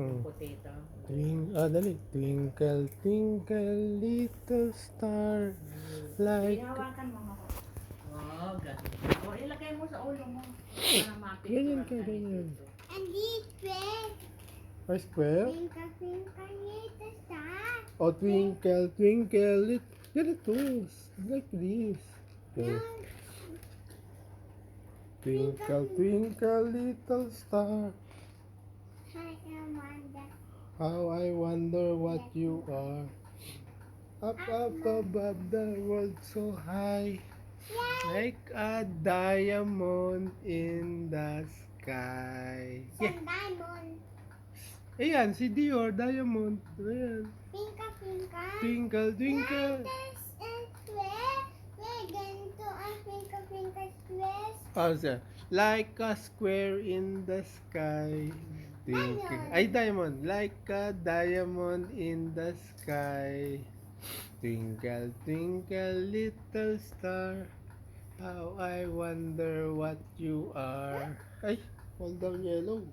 Hmm. Potato. Dali. Twinkle, twinkle, little star, like... Hawakan mo ako. Oh, ganun. O, ilagay mo sa ulo mo. Para Ganyan mapicturean ka, ka ni ganyan. Tito. And this red. A square? Twinkle, twinkle, little star. O twinkle, twinkle, ganito. Like this. Okay. No, Twinkle, twinkle, little star, I am wonder. how I wonder what you are. Up above the world so high, like a diamond in the sky. Yeah. Some diamond. Ayan, si Dior, diamond. Ayan. Twinkle, twinkle. Twinkle, twinkle. Little square. We're going to a twinkle, twinkle square. Oh, siya. Like a square in the sky. Twinkle. Diamond. Ay, diamond. Like a diamond in the sky. Twinkle, twinkle, little star. How I wonder what you are. Ay, fall down yellow.